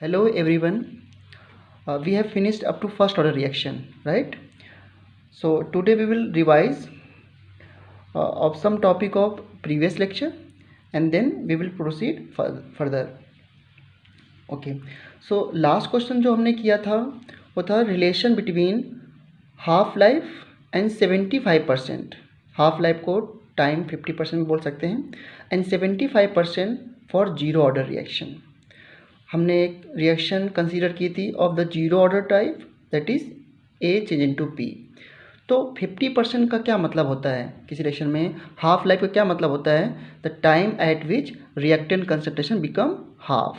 Hello everyone. We have finished up to first order reaction, right? So today we will revise of some topic of previous lecture and then we will proceed further. Okay. So last question जो हमने किया था वो था relation between half life and 75%. Half life को time 50% में बोल सकते हैं and 75% for zero order reaction. हमने एक रिएक्शन कंसीडर की थी of the zero order type that is a change into P. तो 50% का क्या मतलब होता है किसी रिएक्शन में? हाफ लाइफ का क्या मतलब होता है? The time at which reactant concentration become half.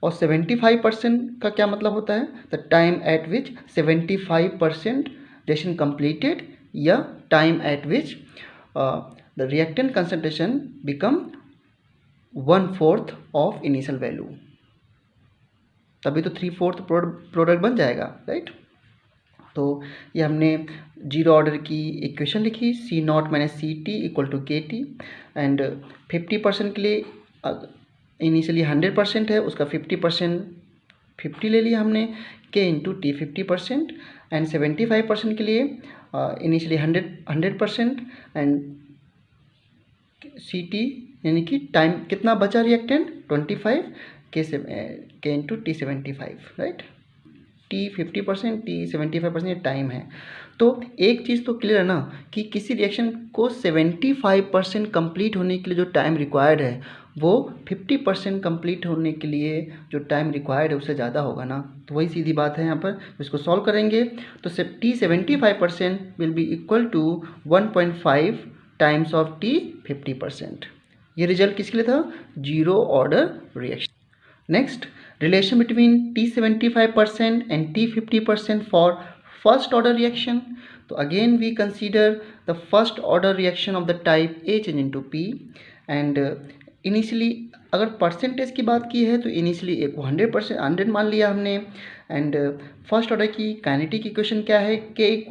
और 75% का क्या मतलब होता है? The time at which 75% reaction completed या time at which the reactant concentration become 1/4 of initial value. तभी तो 3/4 प्रोडक्ट बन जाएगा, राइट? तो ये हमने जीरो ऑर्डर की इक्वेशन लिखी C0 - CT = KT एंड 50% के लिए इनिशियली 100% है, उसका 50% 50 ले लिया हमने K × T 50% एंड 75% के लिए इनिशियली 100% एंड CT यानी कि टाइम कितना बचा reactant 25 K × T 75, right? T 50% T 75% ये टाइम है. तो एक चीज़ तो क्लियर है ना कि किसी रिएक्शन को 75% कंप्लीट होने के लिए जो टाइम रिक्वायर्ड है वो 50% कंप्लीट होने के लिए जो टाइम रिक्वायर्ड है उससे ज़्यादा होगा ना. तो वही सीधी बात है यहाँ पर. इसको सॉल्व करेंगे तो T 75% will be equal to 1.5 times of T 50%. ये रिजल्ट किसके लिए था? Zero order reaction. Next, relation between T 75% and T 50% for first order reaction. So again we consider the first order reaction of the type A change into P and initially अगर percentage की बात की है तो initially एक 100% मान लिया हमने एंड फर्स्ट ऑर्डर की काइनेटिक इक्वेशन क्या है? K =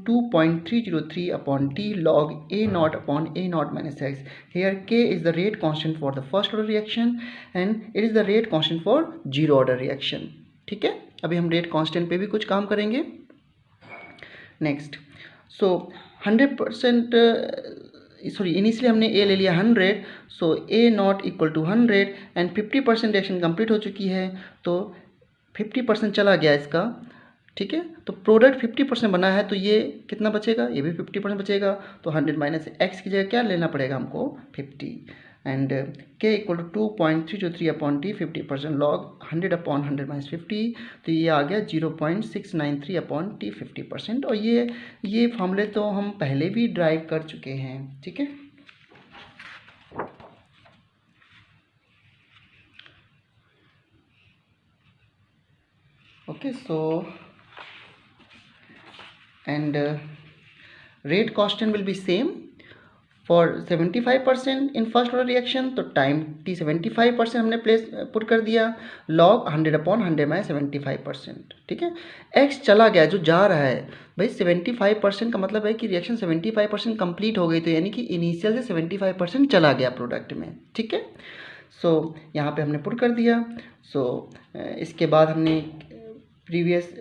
2.303/T log A0/A0 - x. Here K is the rate constant for the first order reaction and it is the rate constant for zero order reaction. ठीक है, अभी हम rate constant पे भी कुछ काम करेंगे. नेक्स्ट, सो 100% सॉरी इनिशियली हमने ए ले लिया 100, सो A0 = 100 एंड 50% रिएक्शन कंप्लीट हो चुकी है तो 50% चला गया इसका. ठीक है, तो प्रोडक्ट 50% बना है तो ये कितना बचेगा? ये भी 50% बचेगा. तो 100 - x की जगह क्या लेना पड़ेगा हमको? 50 एंड K = 2.303/T 50% log 100/100 - 50. तो ये आ गया 0.693/T 50%. और ये फॉर्मूले तो हम पहले भी ड्राइव कर चुके हैं. ठीक है, okay. So and rate constant will be same for 75% in first order reaction. तो टाइम T 75% हमने पुट कर दिया log 100/100 - 75%. ठीक है, x चला गया जो जा रहा है भाई 75% का मतलब है कि रिएक्शन 75% कंप्लीट हो गई. तो यानी कि इनिशियल से 75% चला गया प्रोडक्ट में. ठीक है, सो यहाँ पे हमने पुट कर दिया. सो इसके बाद हमने प्रीवियस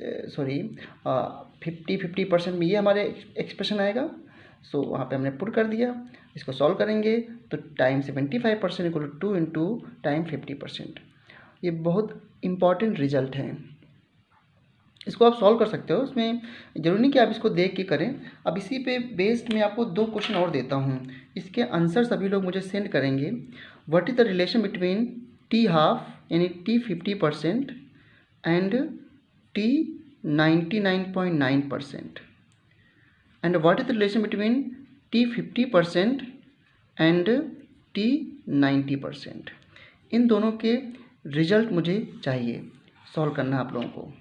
50% में ये हमारे एक्सप्रेशन आएगा. सो वहाँ पे हमने पुट कर दिया. इसको सॉल्व करेंगे तो टाइम 75% = 2 × टाइम 50%. ये बहुत इम्पॉर्टेंट रिजल्ट है. इसको आप सॉल्व कर सकते हो, इसमें ज़रूरी नहीं कि आप इसको देख के करें. अब इसी पे बेस्ड मैं आपको 2 क्वेश्चन और देता हूँ, इसके आंसर सभी लोग मुझे सेंड करेंगे. What is the relation between T half यानी T 50% and T 99.9%? And what is the relation between T 50% and T 90%? इन दोनों के रिजल्ट मुझे चाहिए, सॉल्व करना आप लोगों को.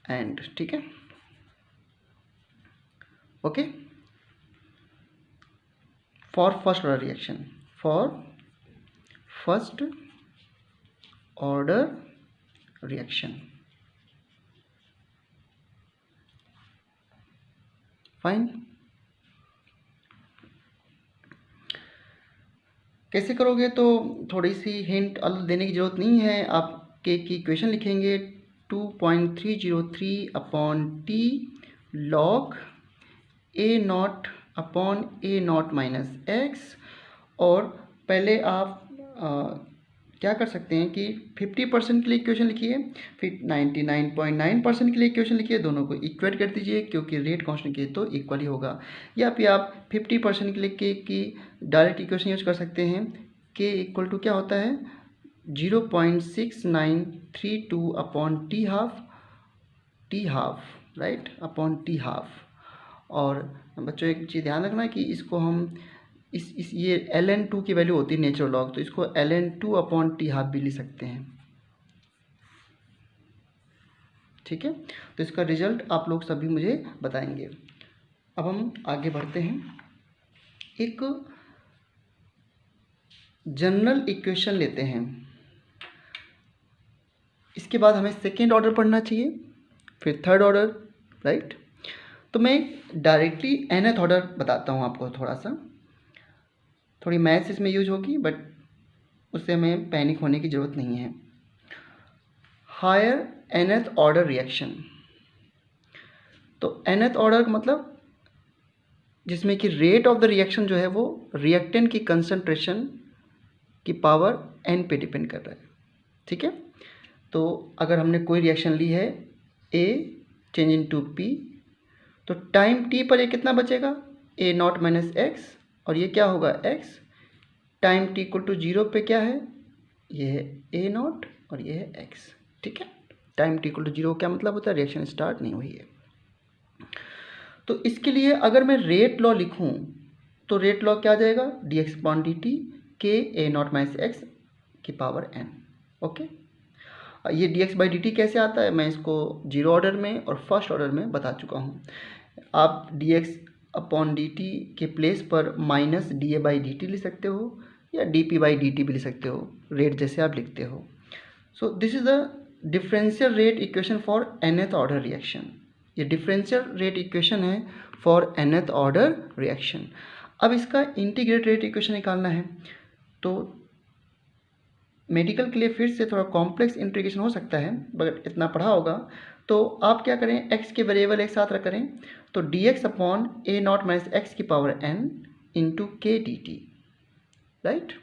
एंड ठीक है, okay. For first order reaction, for first order reaction, fine. कैसे करोगे तो थोड़ी सी हिंट देने की ज़रूरत नहीं है. आप के की इक्वेशन लिखेंगे 2.303 upon T log A not upon a not minus x. और पहले आप क्या कर सकते हैं कि 50% के लिए इक्वेशन लिखिए, फिर 99.9% के लिए इक्वेशन लिखिए, दोनों को इक्वेट कर दीजिए क्योंकि रेट कांस्टेंट के तो इक्वल ही होगा। या फिर आप 50% के लिए के की डायरेक्ट इक्वेशन यूज कर सकते हैं। के इक्वल टू क्या होता है 0.6932 upon T half right, upon T half. और बच्चों एक चीज़ ध्यान रखना कि इसको हम इस ये ln2 की वैल्यू होती है नेचुरल लॉग, तो इसको ln2 अपॉन टी हाफ भी लिख सकते हैं। ठीक है, तो इसका रिजल्ट आप लोग सभी मुझे बताएंगे। अब हम आगे बढ़ते हैं, एक जनरल इक्वेशन लेते हैं। इसके बाद हमें सेकेंड ऑर्डर पढ़ना चाहिए, फिर थर्ड ऑर्डर राइट। तो मैं डायरेक्टली nth ऑर्डर बताता हूँ आपको, थोड़ी मैथ्स इसमें यूज होगी बट उससे हमें पैनिक होने की ज़रूरत नहीं है। हायर nth ऑर्डर रिएक्शन, तो nth ऑर्डर का मतलब जिसमें कि रेट ऑफ द रिएक्शन जो है वो रिएक्टेंट की कंसंट्रेशन की पावर n पे डिपेंड कर रहा है। ठीक है, तो अगर हमने कोई रिएक्शन ली है A change into P, तो टाइम t पर ये कितना बचेगा A नॉट माइनस एक्स, और ये क्या होगा x। Time t equal to 0 पे क्या है, ये है A नॉट और ये है x। ठीक है, टाइम t इक्वल टू 0 क्या मतलब होता है, रिएक्शन स्टार्ट नहीं हुई है। तो इसके लिए अगर मैं रेट लॉ लिखूं तो रेट लॉ क्या आ जाएगा dx अपॉन dt के A नॉट माइनस एक्स की पावर n। ओके, ये dx बाई dt कैसे आता है, मैं इसको जीरो ऑर्डर में और फर्स्ट ऑर्डर में बता चुका हूँ। आप dx अपॉन dt के प्लेस पर माइनस da बाई dt लिख सकते हो या dp बाई dt भी लिख सकते हो, रेट जैसे आप लिखते हो। So this is the differential rate equation for nth order reaction. ये डिफरेंशियल रेट इक्वेशन है फॉर nth ऑर्डर रिएक्शन। अब इसका इंटीग्रेट रेट इक्वेशन निकालना है, तो मेडिकल के लिए फिर से थोड़ा कॉम्प्लेक्स इंटीग्रेशन हो सकता है बट इतना पढ़ा होगा। तो आप क्या करें, x के वेरिएबल एक साथ रख करें, तो dx upon a not minus x की पावर n इंटू के डी टी राइट,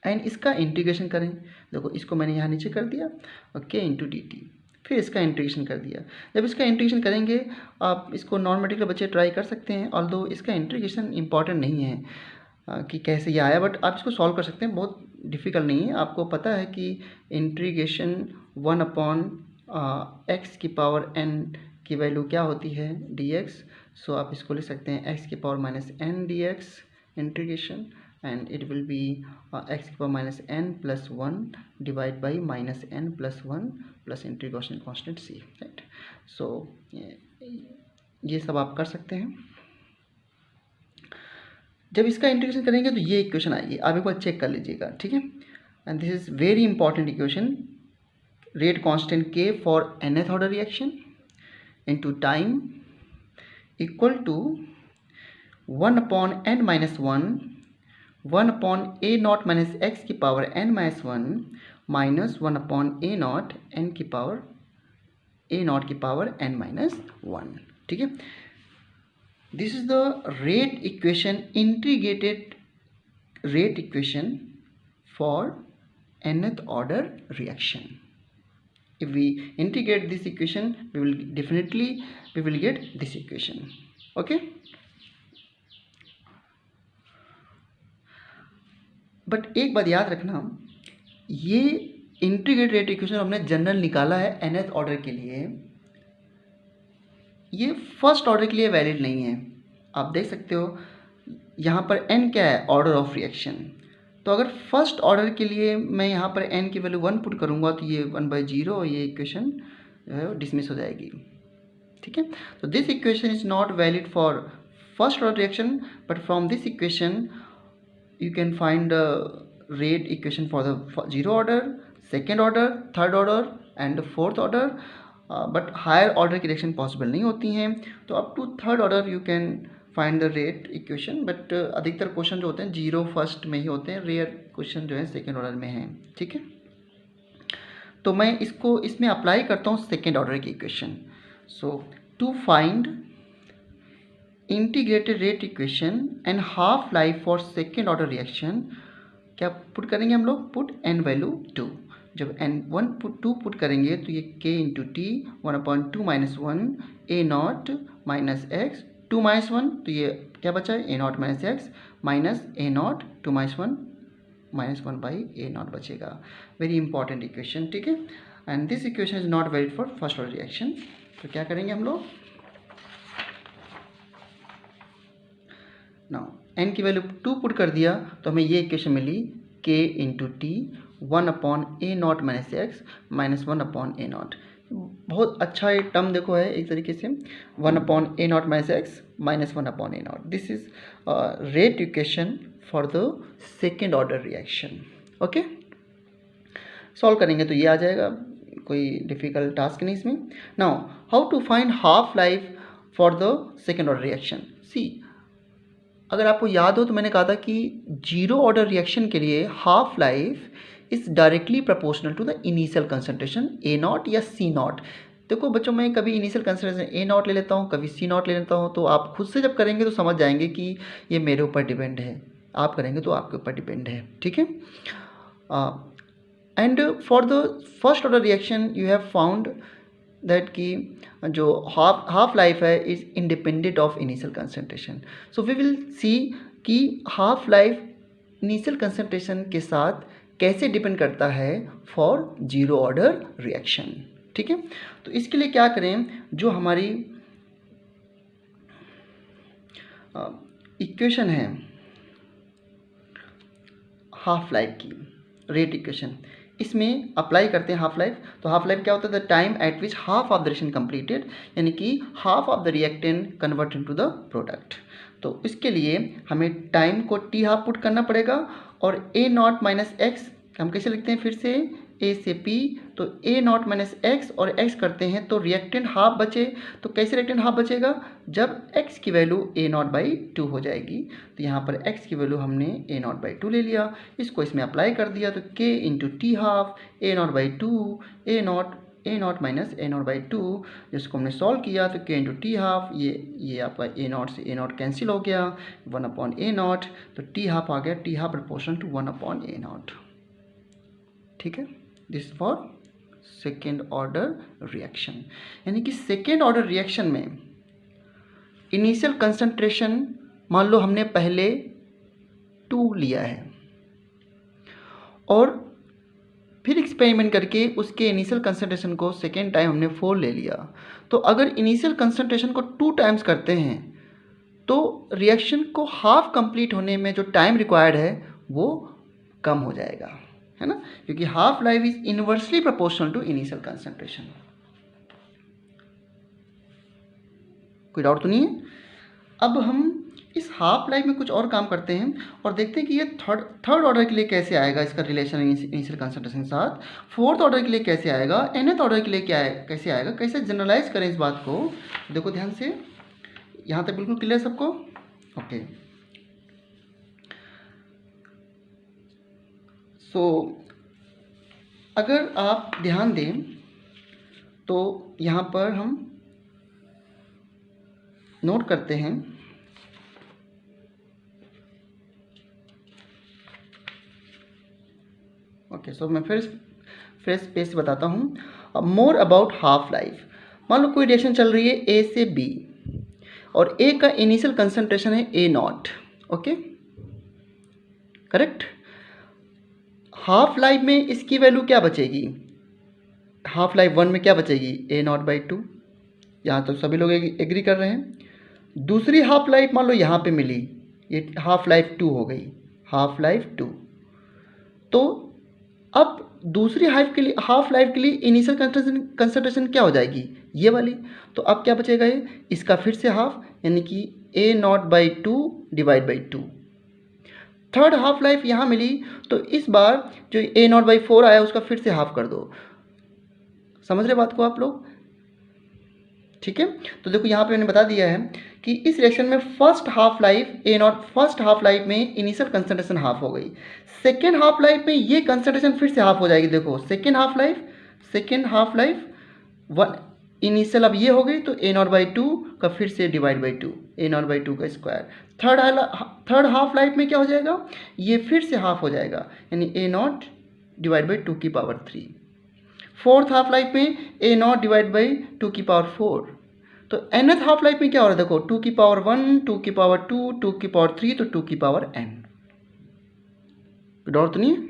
एंड इसका इंटीग्रेशन करें। देखो इसको मैंने यहाँ नीचे कर दिया और k इंटू डी टी, फिर इसका इंटीग्रेशन कर दिया। जब इसका इंटीग्रेशन करेंगे आप इसको नॉन मेडिकल बच्चे ट्राई कर सकते हैं, ऑल्दो इसका इंटीग्रेशन इंपॉर्टेंट नहीं है कि कैसे ये आया, बट आप इसको सॉल्व कर सकते हैं, बहुत डिफ़िकल्ट नहीं है। आपको पता है कि इंटीग्रेशन 1 अपॉन एक्स की पावर n की वैल्यू क्या होती है dx। सो आप इसको लिख सकते हैं x की power minus n dx integration, and it will be x की power minus n plus 1 divide by minus n plus 1 plus integration constant c right. So ये सब आप कर सकते हैं। जब इसका इंटीग्रेशन करेंगे तो ये इक्वेशन आएगी, आप एक बार चेक कर लीजिएगा। ठीक है, and this is very important equation, rate constant k for nth order reaction into time equal to 1 upon n minus 1 upon a not minus x की power n minus 1 minus 1 upon a naught n की power n minus 1। ठीक है, this is the rate equation, integrated rate equation for nth order reaction. If we integrate this equation, we will get this equation. Okay, but एक बात याद रखना, ये integrated rate equation हमने general निकाला है nth ऑर्डर के लिए, ये फर्स्ट ऑर्डर के लिए वैलिड नहीं है। आप देख सकते हो यहाँ पर n क्या है, ऑर्डर ऑफ रिएक्शन। तो अगर फर्स्ट ऑर्डर के लिए मैं यहाँ पर n की वैल्यू 1 पुट करूँगा तो ये 1/0 ये इक्वेशन जो है डिसमिस हो जाएगी। ठीक है, तो this equation is not valid for first order reaction, but from this equation you can find the rate equation for the zero order, second order, third order and fourth order, but higher order की reaction possible नहीं होती हैं। तो up to third order you can find the rate equation, but अधिकतर question जो होते हैं zero first में ही होते हैं, रेयर क्वेश्चन जो है सेकेंड ऑर्डर में हैं। ठीक है, तो मैं इसको इसमें अप्लाई करता हूँ सेकेंड ऑर्डर की equation. So to find integrated rate equation and half life for second order reaction, क्या पुट करेंगे हम लोग? Put n value 2. जब n1 2 पुट करेंगे तो ये k into t 1/2 minus 1 a not minus x 2 minus 1, तो ये क्या बचा है? a not minus x minus a not 2 minus 1 minus 1 by a not बचेगा. Very important equation. ठीक है, and this equation is not valid for first order reaction. तो क्या करेंगे हम लोग? नाउ n की वैल्यू 2 पुट कर दिया तो हमें ये इक्वेशन मिली k into t 1/a not minus x minus 1/a not. बहुत अच्छा ये टर्म देखो है एक तरीके से 1/a not minus x minus 1/a not. This is rate equation for the second order reaction. Okay, solve करेंगे तो ये आ जाएगा, कोई डिफिकल्ट टास्क नहीं इसमें. Now how to find half life for the second order reaction. See, अगर आपको याद हो तो मैंने कहा था कि जीरो ऑर्डर रिएक्शन के लिए half life is directly proportional to the initial concentration a not या सी नॉट. देखो बच्चों, मैं कभी इनिशियल कंसंट्रेशन ए नॉट ले लेता हूँ, कभी सी नॉट ले लेता हूँ, तो आप खुद से जब करेंगे तो समझ जाएंगे कि ये मेरे ऊपर डिपेंड है, आप करेंगे तो आपके ऊपर डिपेंड है. ठीक है, and for the first order reaction you have found that कि जो हाफ लाइफ है is independent of initial concentration. So we will see कि हाफ लाइफ इनिशियल कंसंट्रेशन के साथ कैसे डिपेंड करता है फॉर जीरो ऑर्डर रिएक्शन. ठीक है, तो इसके लिए क्या करें, जो हमारी इक्वेशन है हाफ लाइफ की रेट इक्वेशन, इसमें अप्लाई करते हैं हाफ लाइफ. तो हाफ लाइफ क्या होता है? The time at which half of the reaction completed, यानी कि half of the reactant convert into the product. तो इसके लिए हमें टाइम को टी हाफ पुट करना पड़ेगा और ए नॉट माइनस एक्स हम कैसे लिखते हैं? फिर से ए से पी, तो ए नॉट माइनस एक्स और एक्स करते हैं तो रिएक्टेंट हाफ बचे. तो कैसे रिएक्टेंट हाफ बचेगा? जब एक्स की वैल्यू ए नॉट बाई 2 हो जाएगी. तो यहाँ पर एक्स की वैल्यू हमने ए नॉट बाई 2 ले लिया, इसको इसमें अप्लाई कर दिया तो के into T half A naught by 2 a not minus A naught by 2, जिसको हमने सॉल्व किया तो के इंटू टी हाफ, ये आपका ए नॉट से ए नॉट कैंसिल हो गया 1/a नॉट, तो टी हाफ आ गया, t half proportional to 1/a not. ठीक है, this for second order reaction. यानी कि सेकेंड ऑर्डर रिएक्शन में इनिशियल कंसंट्रेशन मान लो हमने पहले 2 लिया है और फिर एक्सपेरिमेंट करके उसके इनिशियल कंसंट्रेशन को सेकेंड टाइम हमने 4 ले लिया. तो अगर इनिशियल कंसंट्रेशन को 2 टाइम्स करते हैं तो रिएक्शन को हाफ कंप्लीट होने में जो टाइम रिक्वायर्ड है वो कम हो जाएगा, है ना, क्योंकि half life is inversely proportional to initial concentration. कोई डाउट तो नहीं है? अब हम इस हाफ लाइफ में कुछ और काम करते हैं और देखते हैं कि ये थर्ड ऑर्डर के लिए कैसे आएगा, इसका रिलेशन इनिशियल कंसंट्रेशन के साथ. फोर्थ ऑर्डर के लिए कैसे आएगा, nth ऑर्डर के लिए कैसे आएगा, कैसे जनरलाइज करें इस बात को. देखो ध्यान से, यहाँ तक बिल्कुल क्लियर सबको? ओके. सो अगर आप ध्यान दें तो यहाँ पर हम नोट करते हैं ओके. सो मैं फिर फ्रेश पेज से बताता हूँ. अब मोर अबाउट हाफ लाइफ. मान लो कोई रिएक्शन चल रही है ए से बी और ए का इनिशियल कंसंट्रेशन है A naught. Okay, correct. Half life में इसकी वैल्यू क्या बचेगी? हाफ लाइफ 1 में क्या बचेगी? ए नॉट बाई 2. यहाँ तो सभी लोग एग्री कर रहे हैं. दूसरी हाफ लाइफ मान लो यहाँ पे मिली, ये हाफ लाइफ 2 हो गई, हाफ लाइफ 2. तो अब दूसरी हाफ लाइफ के लिए इनिशियल कंसंट्रेशन क्या हो जाएगी? ये वाली. तो अब क्या बचेगा? ये इसका फिर से हाफ, यानी कि A naught by 2 divide by 2. Third half life यहाँ मिली तो इस बार जो ए नॉट बाई 4 आया उसका फिर से हाफ कर दो. समझ रहे बात को आप लोग? ठीक है, तो देखो यहाँ पे मैंने बता दिया है कि इस रिएक्शन में फर्स्ट हाफ लाइफ में इनिशियल कंसंट्रेशन हाफ हो गई. सेकेंड हाफ लाइफ में ये कंसंट्रेशन फिर से हाफ हो जाएगी. देखो second half life second half life one initial अब ये हो गई तो ए नॉट बाई टू का फिर से divide by to, a naught by two का स्क्वायर। थर्ड हाफ लाइफ में क्या हो जाएगा, ये फिर से हाफ हो जाएगा, यानी ए नॉट डिवाइड बाई टू की power three. Fourth half life में A naught divide by to की पावर फोर। तो nth हाफ लाइफ में क्या हो रहा है, देखो टू की पावर वन, टू की पावर टू, टू की पावर थ्री, तो टू की पावर n। डाउट तो नहीं है?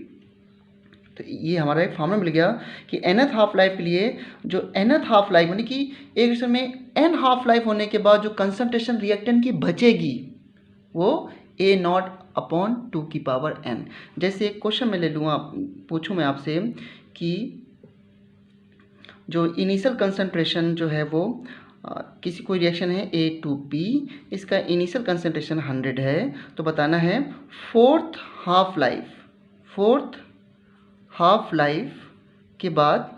तो ये हमारा एक फॉर्मूला मिल गया कि nth हाफ लाइफ के लिए जो nth हाफ लाइफ यानी कि एक रिएक्शन में n हाफ लाइफ होने के बाद जो कंसंट्रेशन रिएक्टेंट की बचेगी वो ए नॉट अपॉन टू की पावर n। जैसे एक क्वेश्चन मैं ले लूँगा, पूछूँ मैं आपसे कि जो इनिशियल कंसंट्रेशन जो है वो किसी कोई रिएक्शन है A2P, इसका इनिशियल कंसंट्रेशन 100 है, तो बताना है फोर्थ हाफ लाइफ के बाद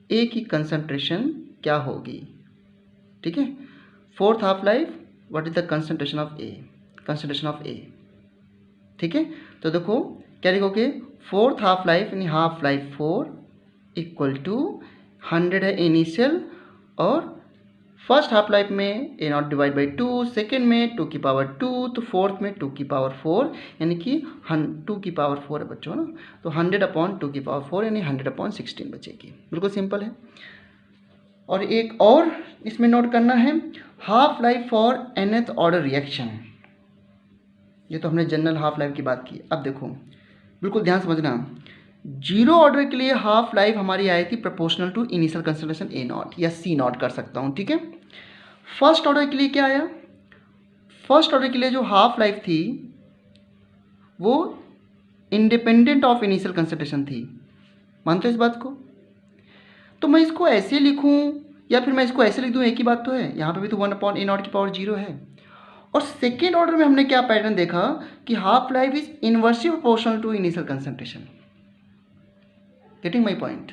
A की कंसंट्रेशन क्या होगी। ठीक है, fourth half life what is the concentration of A। ठीक है, तो देखो क्या लिखोगे, फोर्थ हाफ लाइफ यानी हाफ लाइफ 4 इक्वल टू 100 है इनिशियल, और फर्स्ट हाफ लाइफ में A naught divide by two, second में टू की पावर टू, तो फोर्थ में टू की पावर फोर, यानी कि टू की पावर फोर है बच्चों ना, तो 100 अपॉन टू की पावर फोर यानी 100 अपॉन 16 बचेगी। बिल्कुल सिंपल है। और एक और इसमें नोट करना है, half life for nth order reaction. ये तो हमने जनरल हाफ लाइफ की बात की। अब देखो बिल्कुल ध्यान समझना, जीरो ऑर्डर के लिए हाफ लाइफ हमारी आई थी proportional to initial concentration a not या सी नॉट कर सकता हूँ। ठीक है, फर्स्ट ऑर्डर के लिए क्या आया, फर्स्ट ऑर्डर के लिए जो हाफ लाइफ थी वो इंडिपेंडेंट ऑफ इनिशियल कंसंट्रेशन थी। मानते हो इस बात को? तो मैं इसको ऐसे लिखूँ या फिर मैं इसको ऐसे लिख दूँ, एक ही बात तो है। यहाँ पे भी तो 1 अपॉन ए नॉट की पावर 0 है। और सेकेंड ऑर्डर में हमने क्या पैटर्न देखा कि half life is inversely proportional to initial concentration. Getting my point,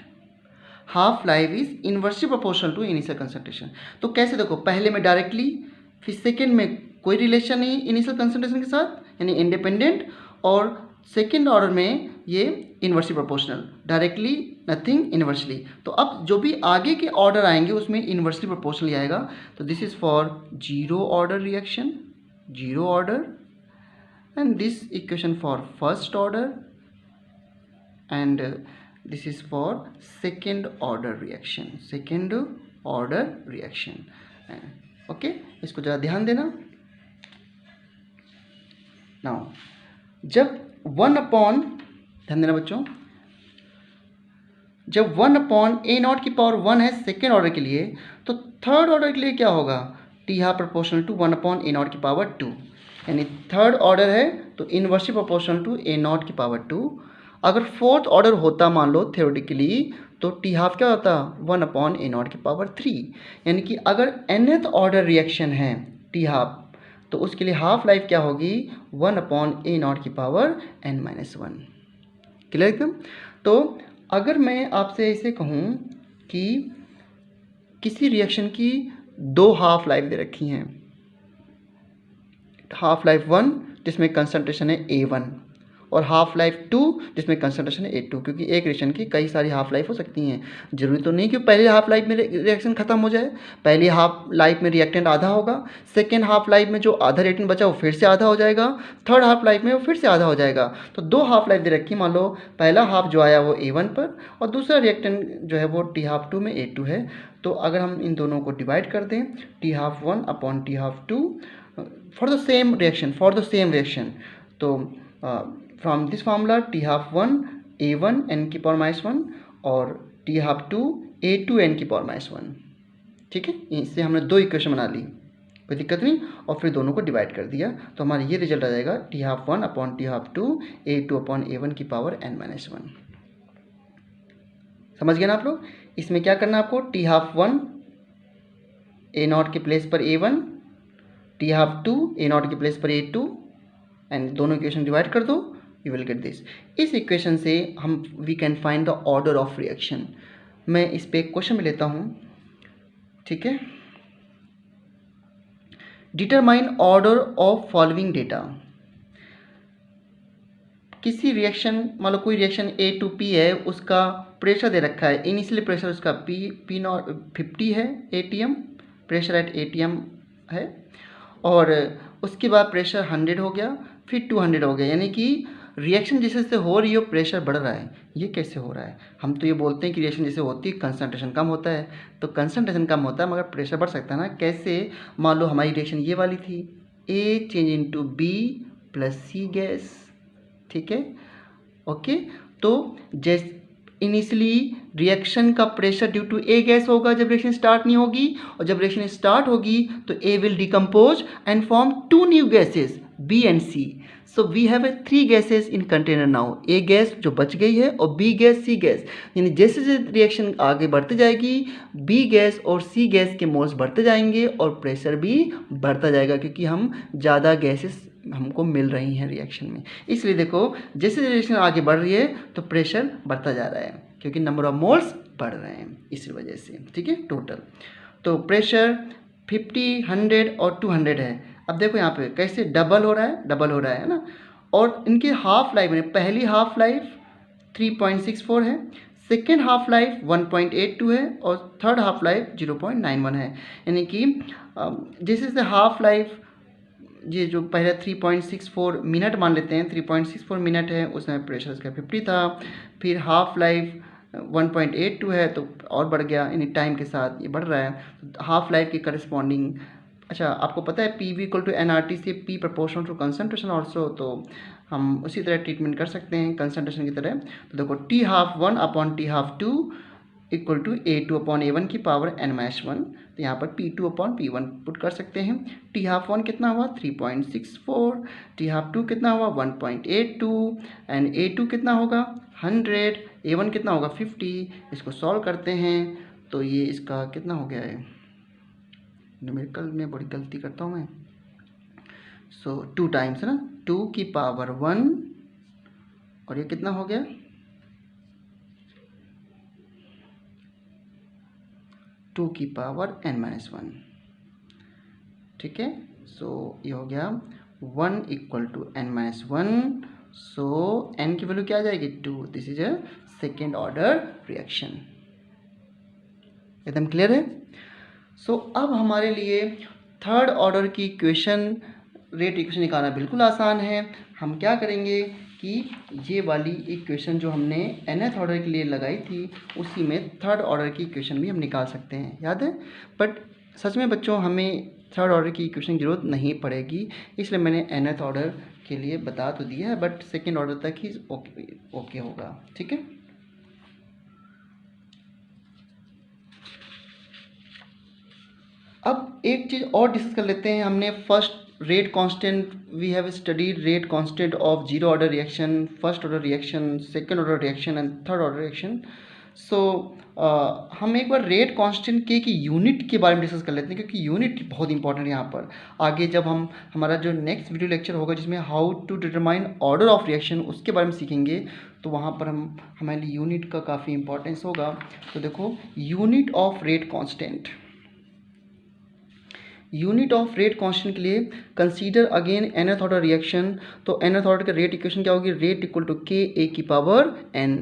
half life is inversely proportional to initial concentration. तो कैसे देखो, पहले में डायरेक्टली, फिर सेकेंड में कोई रिलेशन नहीं इनिशियल कंसंट्रेशन के साथ यानी इंडिपेंडेंट, और सेकेंड ऑर्डर में ये inversely proportional, directly nothing, inversely. तो अब जो भी आगे के ऑर्डर आएंगे उसमें इनवर्सली प्रोपोर्शनल आएगा। तो this is for zero order reaction, zero order, and this equation for first order, and this is for second order reaction। Okay, इसको ज़रा ध्यान देना। नाउ जब 1 अपॉन, ध्यान देना बच्चों, जब 1 अपॉन ए नॉट की पावर 1 है सेकेंड ऑर्डर के लिए, तो थर्ड ऑर्डर के लिए क्या होगा, t half proportional to 1 upon a not की पावर 2, यानी थर्ड ऑर्डर है तो inversely proportional to a not की पावर 2। अगर फोर्थ ऑर्डर होता मान लो थ्योरेटिकली, तो टी हाफ क्या होता, 1 अपॉन ए नॉट की पावर 3, यानी कि अगर nth ऑर्डर रिएक्शन है टी हाफ, तो उसके लिए हाफ लाइफ क्या होगी, 1 अपॉन ए नॉट की पावर n-1। क्लियर एकदम? तो अगर मैं आपसे ऐसे कहूँ कि किसी रिएक्शन की दो हाफ लाइफ दे रखी हैं, हाफ लाइफ 1 जिसमें कंसंट्रेशन है A1 और हाफ लाइफ 2 जिसमें कंसंट्रेशन है A2, क्योंकि एक रिएक्शन की कई सारी हाफ लाइफ हो सकती हैं। जरूरी तो नहीं कि पहले हाफ लाइफ में रिएक्शन खत्म हो जाए। पहली हाफ लाइफ में रिएक्टेंट आधा होगा, सेकेंड हाफ लाइफ में जो आधा रिएक्टेंट बचा वो फिर से आधा हो जाएगा, थर्ड हाफ लाइफ में वो फिर से आधा हो जाएगा। तो दो हाफ लाइफ दे रखी, मान लो पहला हाफ जो आया वो A1 पर और दूसरा रिएक्टेंट जो है वो टी हाफ 2 में A2 है। तो अगर हम इन दोनों को डिवाइड कर दें, T half 1 upon T half 2 for the same reaction, तो from this formula T half 1 A1 n की पावर -1 और टी हाफ 2 A2 n की पावर -1। ठीक है, इससे हमने दो इक्वेशन बना ली, कोई दिक्कत नहीं, और फिर दोनों को डिवाइड कर दिया, तो हमारा ये रिजल्ट आ जाएगा T half 1 upon T half 2 A2 upon A1 की पावर n-1। समझ गए ना आप लोग? इसमें क्या करना है आपको, टी हाफ 1 ए नॉट के प्लेस पर A1, t half 2 a not के प्लेस पर A2, एंड दोनों इक्वेशन डिवाइड कर दो, यू विल गेट दिस। इस इक्वेशन से हम we can find the order of reaction. मैं इस पे एक क्वेश्चन में लेता हूँ, ठीक है। Determine order of following data. किसी रिएक्शन, मान लो कोई रिएक्शन A2P है, उसका प्रेशर दे रखा है, इनिशियल प्रेशर उसका पी नॉट 50 है एटीएम, प्रेशर एट एटीएम है, और उसके बाद प्रेशर 100 हो गया, फिर 200 हो गया, यानी कि रिएक्शन जैसे जैसे हो रही है प्रेशर बढ़ रहा है। ये कैसे हो रहा है? हम तो ये बोलते हैं कि रिएक्शन जैसे होती है कंसंट्रेशन कम होता है, तो कंसंट्रेशन कम होता है मगर प्रेशर बढ़ सकता है ना। कैसे? मान लो हमारी रिएक्शन ये वाली थी, a change into b plus c gas, ठीक है, ओके। तो जैसे इनिशियली रिएक्शन का pressure due to a gas होगा जब रिएक्शन स्टार्ट नहीं होगी, और जब रिएक्शन स्टार्ट होगी तो A will decompose and form 2 new gases B and C. So we have 3 gases in container now, A gas जो बच गई है और बी गैस सी गैस, यानी जैसे जैसे रिएक्शन आगे बढ़ती जाएगी बी गैस और सी गैस के मोल्स बढ़ते जाएंगे और प्रेशर भी बढ़ता जाएगा, क्योंकि हम ज़्यादा गैसेस हमको मिल रही हैं रिएक्शन में। इसलिए देखो जैसे रिएक्शन आगे बढ़ रही है तो प्रेशर बढ़ता जा रहा है, क्योंकि नंबर ऑफ मोल्स बढ़ रहे हैं इसी वजह से, ठीक है। टोटल तो प्रेशर 50, 100 और 200 है। अब देखो यहाँ पे कैसे डबल हो रहा है ना। और इनकी हाफ लाइफ में, पहली हाफ लाइफ 3.64 है, सेकेंड हाफ लाइफ 1.82 है और थर्ड हाफ लाइफ 0.91 है। यानी कि जैसे जैसे हाफ लाइफ, ये जो पहले 3.64 मिनट मान लेते हैं, 3.64 मिनट है, उसमें प्रेशर इसका 50 था, फिर हाफ लाइफ 1.82 है तो और बढ़ गया, यानी टाइम के साथ ये बढ़ रहा है। हाफ लाइफ के करस्पॉन्डिंग, अच्छा आपको पता है P V equal to N R T से P proportional to concentration also, तो हम उसी तरह ट्रीटमेंट कर सकते हैं कंसनट्रेशन की तरह। तो देखो t half 1 upon T half 2 equal to A2 upon A1 की पावर n-1, तो यहाँ पर P2 अपॉन P1 पुट कर सकते हैं। टी हाफ 1 कितना हुआ 3.64, टी हाफ 2 कितना हुआ 1.82 एंड A2 कितना होगा 100, A1 कितना होगा 50। इसको सॉल्व करते हैं तो ये इसका कितना हो गया है, न्यूमेरिकल में बड़ी गलती करता हूँ मैं। सो 2 टाइम्स है ना, 2 की पावर 1 और ये कितना हो गया 2 की पावर n-1, ठीक है। सो ये हो गया 1 equal to n-1, so n की वैल्यू क्या आ जाएगी 2। This is a second order reaction. एकदम क्लियर है। सो अब हमारे लिए थर्ड ऑर्डर की इक्वेशन, रेट इक्वेशन निकालना बिल्कुल आसान है। हम क्या करेंगे कि ये वाली इक्वेशन जो हमने nth ऑर्डर के लिए लगाई थी उसी में थर्ड ऑर्डर की इक्वेशन भी हम निकाल सकते हैं, याद है। बट सच में बच्चों हमें थर्ड ऑर्डर की इक्वेशन की जरूरत नहीं पड़ेगी, इसलिए मैंने nth ऑर्डर के लिए बता तो दिया है, बट सेकेंड ऑर्डर तक ही ओके होगा, ठीक है। अब एक चीज़ और डिस्कस कर लेते हैं। हमने first rate constant, we have studied rate constant of zero order reaction, first order reaction, second order reaction and third order reaction. सो हम एक बार रेट कांस्टेंट के की यूनिट के बारे में डिस्कस कर लेते हैं, क्योंकि यूनिट बहुत इंपॉर्टेंट है यहाँ पर। आगे जब हम हमारा जो नेक्स्ट वीडियो लेक्चर होगा जिसमें how to determine order of reaction उसके बारे में सीखेंगे, तो वहाँ पर हमारे लिए यूनिट का काफ़ी इंपॉर्टेंस होगा। तो देखो unit of rate constant, unit of rate constant के लिए consider again nth order reaction. तो nth ऑर्डर का रेट इक्वेशन क्या होगी, rate equal to k a की पावर n।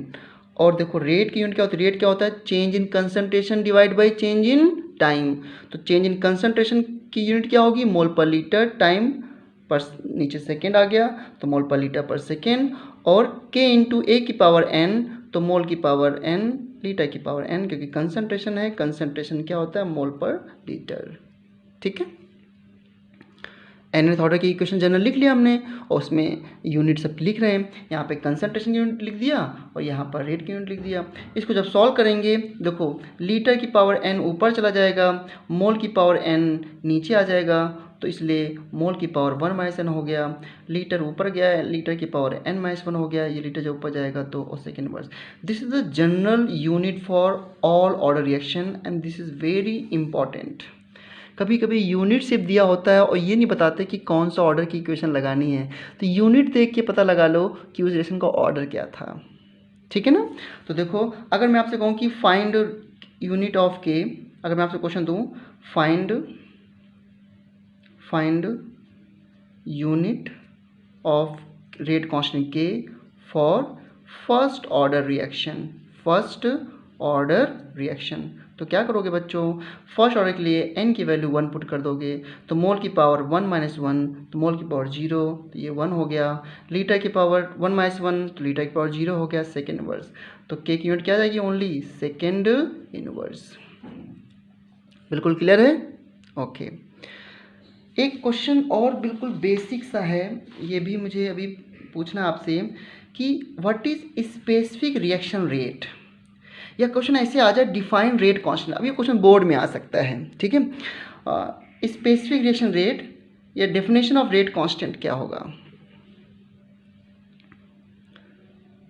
और देखो रेट की यूनिट क्या होती है, रेट क्या होता है change in concentration divide by change in time. तो चेंज इन कंसंट्रेशन की यूनिट क्या होगी मोल पर लीटर, टाइम पर नीचे सेकेंड आ गया तो मोल पर लीटर पर सेकेंड, और k इंटू a की पावर n, तो मोल की पावर n लीटर की पावर n, क्योंकि कंसंट्रेशन है, कंसंट्रेशन क्या होता है मोल पर लीटर, ठीक है। nth ऑर्डर की इक्वेशन जनरल लिख लिया हमने और उसमें यूनिट सब लिख रहे हैं। यहाँ पे कंसंट्रेशन की यूनिट लिख दिया और यहाँ पर रेट की यूनिट लिख दिया। इसको जब सॉल्व करेंगे देखो लीटर की पावर n ऊपर चला जाएगा, मोल की पावर n नीचे आ जाएगा, तो इसलिए मोल की पावर 1 - n हो गया, लीटर ऊपर गया है, लीटर की पावर n-1 हो गया, ये लीटर जब ऊपर जाएगा तो और second inverse. This is the general unit for all order reaction and this is very important. कभी कभी यूनिट सिर्फ दिया होता है और ये नहीं बताते कि कौन सा ऑर्डर की इक्वेशन लगानी है, तो यूनिट देख के पता लगा लो कि उस रिएक्शन का ऑर्डर क्या था, ठीक है ना। तो देखो अगर मैं आपसे कहूँ कि फाइंड यूनिट ऑफ के, अगर मैं आपसे क्वेश्चन दूँ find unit of rate constant K for first order reaction, first order reaction. तो क्या करोगे बच्चों, फर्स्ट ऑर्डर के लिए n की वैल्यू 1 पुट कर दोगे, तो मोल की पावर 1 माइनस 1, तो मोल की पावर 0, तो ये 1 हो गया। लीटर की पावर 1 माइनस 1, तो लीटर की पावर 0 हो गया, सेकेंड इनवर्स। तो k की यूनिट क्या आ जाएगी, ओनली सेकेंड इनवर्स। बिल्कुल क्लियर है? ओके। एक क्वेश्चन और बिल्कुल बेसिक सा है, ये भी मुझे अभी पूछना आपसे कि what is specific reaction rate. यह क्वेश्चन ऐसे आ जाए डिफाइन रेट कांस्टेंट, अब ये क्वेश्चन बोर्ड में आ सकता है, ठीक है। स्पेसिफिक रिएक्शन रेट या डेफिनेशन ऑफ रेट कांस्टेंट क्या होगा।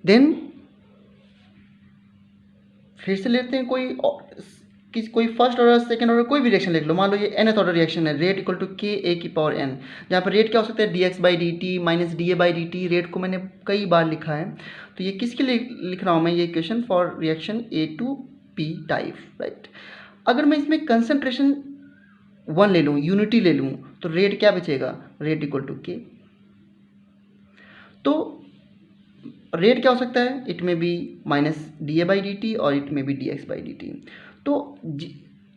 देन फिर से लेते हैं कोई फर्स्ट ऑर्डर सेकंड ऑर्डर कोई भी रिएक्शन लिख लो। मान लो ये nth ऑर्डर रिएक्शन है, rate equal to K A की पावर n, जहाँ पर रेट क्या हो सकता है dx by D T minus D A by D T. Rate को मैंने कई बार लिखा है, तो ये किसके लिए लिख रहा हूँ मैं, ये equation for reaction a to p type, right. अगर मैं इसमें कंसनट्रेशन 1 ले लूँ, यूनिटी ले लूँ, तो रेट क्या बचेगा, रेट इक्वल टू के। तो रेट क्या हो सकता है, इट में b minus D A by D t और इट में b d x by D t. तो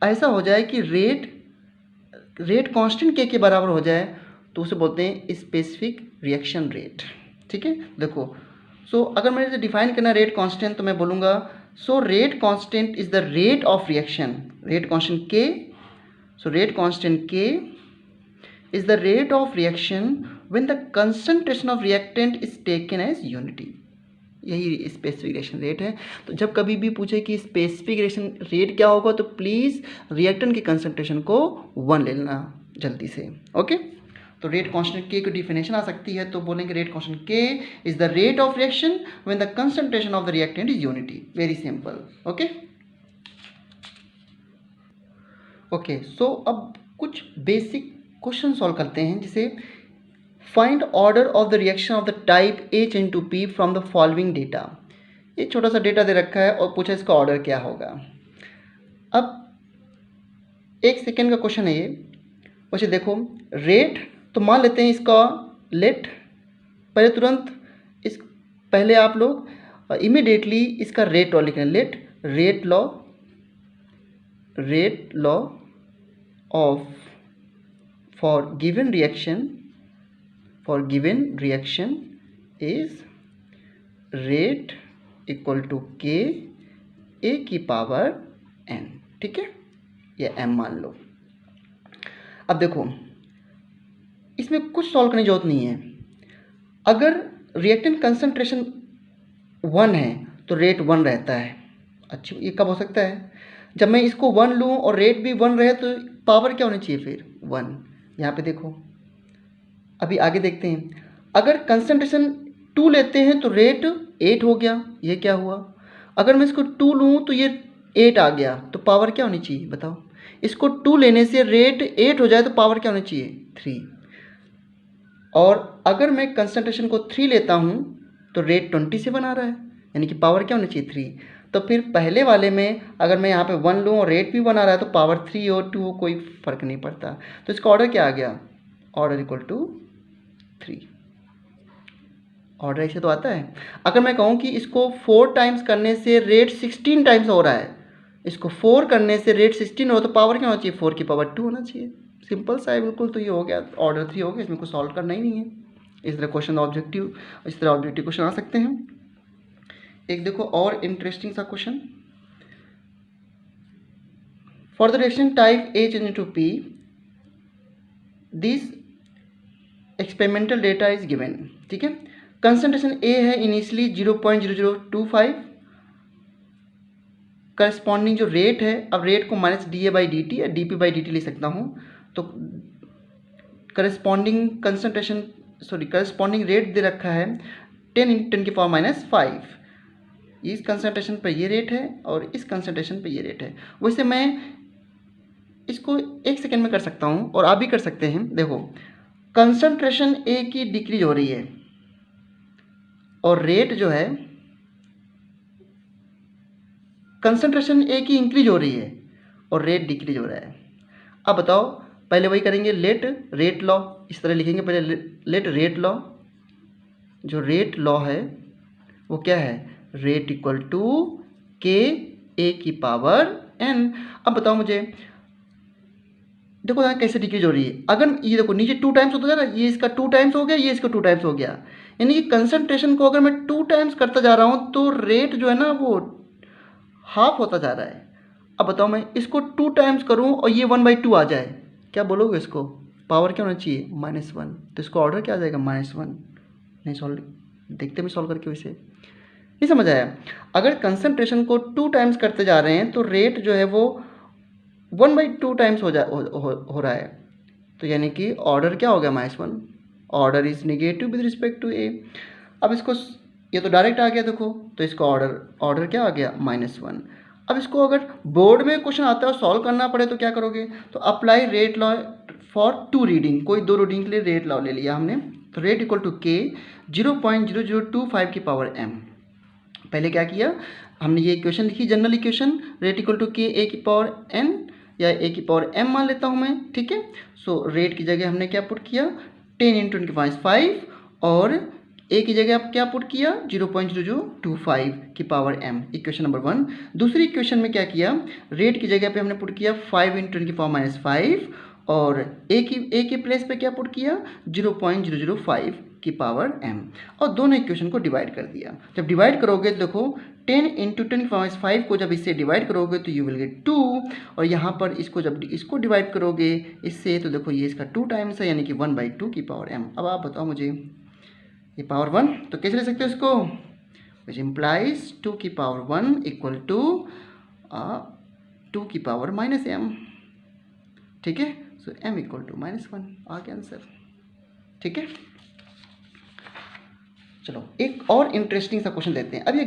ऐसा हो जाए कि रेट कांस्टेंट के बराबर हो जाए, तो उसे बोलते हैं स्पेसिफिक रिएक्शन रेट, ठीक है। देखो, सो अगर मैंने डिफाइन करना रेट कांस्टेंट, तो मैं बोलूँगा so rate constant is the rate of reaction, rate constant के, सो रेट कांस्टेंट के is the rate of reaction when the concentration of reactant is taken as unity। यही स्पेसिफिक रिएक्शन रेट है। तो जब कभी भी पूछे कि स्पेसिफिक रिएक्शन रेट क्या होगा, तो प्लीज़ रिएक्टेंट की कंसंट्रेशन को 1 ले लेना जल्दी से, ओके। तो रेट कांस्टेंट के की डिफिनेशन आ सकती है, तो बोलेंगे rate constant K is the rate of reaction when the concentration of the reactant is unity. Very simple, okay. Okay, so अब कुछ बेसिक क्वेश्चन सॉल्व करते हैं, जिसे find order of the reaction of the type H into P from the following data. ये छोटा सा data दे रखा है और पूछा इसका ऑर्डर क्या होगा। अब 1 सेकेंड का क्वेश्चन है ये। वैसे देखो रेट, तो मान लेते हैं इसका लेट, पहले आप लोग इमीडिएटली इसका रेट लॉ लिख रहे हैं, let rate law of for given reaction is rate equal to k a की पावर n, ठीक है, ये m मान लो। अब देखो इसमें कुछ सॉल्व करने की जरूरत नहीं है। अगर रिएक्टेंट कंसंट्रेशन 1 है तो रेट 1 रहता है। अच्छा, ये कब हो सकता है, जब मैं इसको 1 लूँ और रेट भी 1 रहे, तो पावर क्या होनी चाहिए फिर 1। यहाँ पे देखो, अभी आगे देखते हैं। अगर कंसंट्रेशन 2 लेते हैं तो रेट 8 हो गया, ये क्या हुआ। अगर मैं इसको 2 लूँ तो ये 8 आ गया, तो पावर क्या होनी चाहिए बताओ। इसको 2 लेने से रेट 8 हो जाए तो पावर क्या होनी चाहिए 3। और अगर मैं कंसंट्रेशन को 3 लेता हूँ तो रेट 27 आ रहा है, यानी कि पावर क्या होनी चाहिए 3। तो फिर पहले वाले में अगर मैं यहाँ पे 1 लूँ और रेट भी 1 आ रहा है, तो पावर 3 हो 2 हो कोई फ़र्क नहीं पड़ता। तो इसका ऑर्डर क्या आ गया, ऑर्डर इक्वल टू 3। ऑर्डर ऐसे तो आता है। अगर मैं कहूँ कि इसको 4 टाइम्स करने से रेट 16 टाइम्स हो रहा है, इसको 4 करने से रेट 16 हो, तो पावर क्या होना चाहिए 4 की पावर 2 होना चाहिए। सिंपल सा है बिल्कुल। तो ये हो गया, ऑर्डर 3 हो गया, इसमें कुछ सॉल्व करना ही नहीं है। इस तरह ऑब्जेक्टिव क्वेश्चन आ सकते हैं। एक देखो और इंटरेस्टिंग सा question, for the reaction type H into P this experimental data is given, ठीक है। कंसंट्रेशन A है इनिशियली 0.0025, करस्पॉन्डिंग जो रेट है, अब रेट को minus D A by D T या D P by D T ले सकता हूँ। तो करस्पॉन्डिंग रेट दे रखा है 10 × 10 की पावर माइनस 5। इस कंसंट्रेशन पर ये रेट है और इस कंसंट्रेशन पर ये रेट है। वैसे मैं इसको 1 सेकेंड में कर सकता हूँ और आप भी कर सकते हैं। देखो कंसंट्रेशन ए की डिक्रीज हो रही है और रेट जो है कंसंट्रेशन ए की इंक्रीज हो रही है और रेट डिक्रीज हो रहा है। अब बताओ, पहले वही करेंगे, लेट रेट लॉ इस तरह लिखेंगे। पहले लेट रेट लॉ, जो रेट लॉ है वो क्या है, rate equal to K A की पावर एन। अब बताओ मुझे, देखो यहाँ कैसे डिक्रीज हो रही है। अगर ये देखो नीचे 2 टाइम्स होता जा रहा है, ये इसका 2 टाइम्स हो गया, ये इसका 2 टाइम्स हो गया, यानी कि कंसंट्रेशन को अगर मैं 2 टाइम्स करता जा रहा हूँ तो रेट जो है ना वो हाफ होता जा रहा है। अब बताओ मैं इसको 2 टाइम्स करूँ और ये 1/2 आ जाए, क्या बोलोगे इसको? पावर क्या होना चाहिए? -1। तो इसको ऑर्डर क्या आ जाएगा? -1। नहीं सॉल्व, देखते मैं सॉल्व करके वैसे नहीं समझ आया। अगर कंसंट्रेशन को 2 टाइम्स करते जा रहे हैं तो रेट जो है वो 1/2 टाइम्स हो रहा है, तो यानी कि ऑर्डर क्या हो गया? -1। Order is negative with respect to A. अब इसको, ये तो डायरेक्ट आ गया देखो, तो इसका ऑर्डर क्या आ गया? -1। अब इसको अगर बोर्ड में क्वेश्चन आता है और सॉल्व करना पड़े तो क्या करोगे? तो apply rate law for 2 reading, कोई 2 रीडिंग के लिए रेट लॉ ले लिया हमने। तो रेट इक्वल टू के 0.0025 की पावर m। पहले क्या किया हमने, ये इक्वेशन लिखी, general equation, rate equal to K A की पावर n या ए की पावर m मान लेता हूँ मैं, ठीक है। सो रेट की जगह हमने क्या पुट किया? 10 × 10⁵, और ए की जगह आप क्या पुट किया? 0.0025 की पावर m, इक्वेशन नंबर 1। दूसरी इक्वेशन में क्या किया? रेट की जगह पे हमने पुट किया 5 × 10⁻⁵, और ए के प्लेस पे क्या पुट किया? 0.005 की पावर m, और दोनों इक्वेशन को डिवाइड कर दिया। जब डिवाइड करोगे तो देखो 10 × 10⁵ को जब इससे डिवाइड करोगे तो यू विल गेट 2, और यहाँ पर इसको जब इसको डिवाइड करोगे इससे तो देखो ये इसका 2 टाइम्स है, यानी कि 1/2 की पावर m। अब आप बताओ मुझे, ये पावर 1 तो कैसे ले सकते हो इसको? विच इम्प्लाइज 2 की पावर 1 इक्वल टू 2 की पावर -m, ठीक है। सो m इक्वल टू -1 आ गया आंसर, ठीक है। चलो एक और इंटरेस्टिंग सा क्वेश्चन लेते हैं। अब ये